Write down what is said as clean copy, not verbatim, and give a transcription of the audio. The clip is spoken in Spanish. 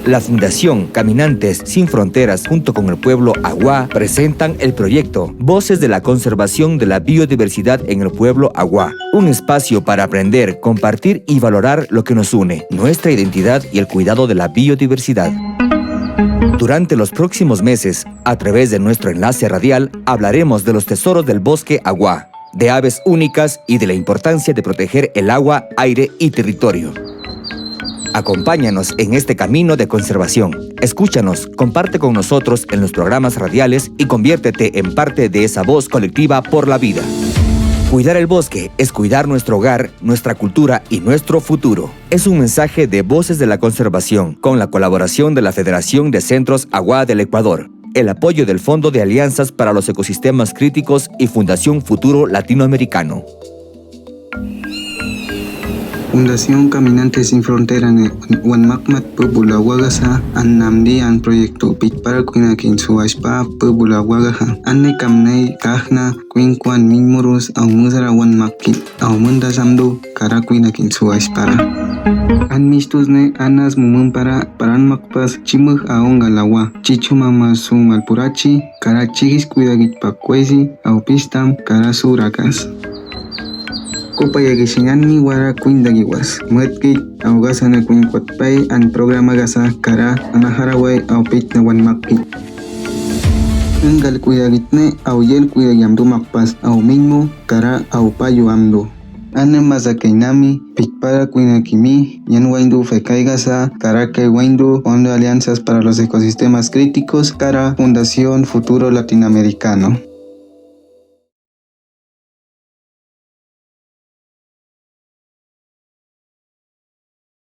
La Fundación Caminantes Sin Fronteras junto con el pueblo Aguá presentan el proyecto Voces de la Conservación de la Biodiversidad en el pueblo Aguá. Un espacio para aprender, compartir y valorar lo que nos une, nuestra identidad y el cuidado de la biodiversidad. Durante los próximos meses, a través de nuestro enlace radial, hablaremos de los tesoros del bosque Aguá, de aves únicas y de la importancia de proteger el agua, aire y territorio. Acompáñanos en este camino de conservación. Escúchanos, comparte con nosotros en los programas radiales y conviértete en parte de esa voz colectiva por la vida. Cuidar el bosque es cuidar nuestro hogar, nuestra cultura y nuestro futuro. Es un mensaje de Voces de la Conservación, con la colaboración de la Federación de Centros Aguá del Ecuador, el apoyo del Fondo de Alianzas para los Ecosistemas Críticos y Fundación Futuro Latinoamericano. Fundación Caminantes Sin Frontera Wanmakmat Pubula Wagasa Annamdi an Proyecto Pitpara Quinakin Suashpa Pubula Wagaha Anne Kamnei Kahna Quinquan Minmurus au Musara Wanmakki au Munda Samdu Kara Quinakin Suashpara An Mistusne Anas Mumumpara Paran Makpas Chimuh Aonga Lawa Chichumama Sum Alpurachi Kara Chigis Cuidagit Pakwezi au Pistam Kara Surakas Copayagishinani wara kuindagiwas muetkit augasana kuinkwatpay an programa gasa kara anaharaway au pitna wanmakki engal kuyagitne au yel kuyagyamdu makpas au mismo kara au payo amdu ane masakainami pitpara kuinakimi yan waindu fekaigasa kara que waindu Fondo de Alianzas para los Ecosistemas Críticos kara Fundación Futuro Latinoamericano.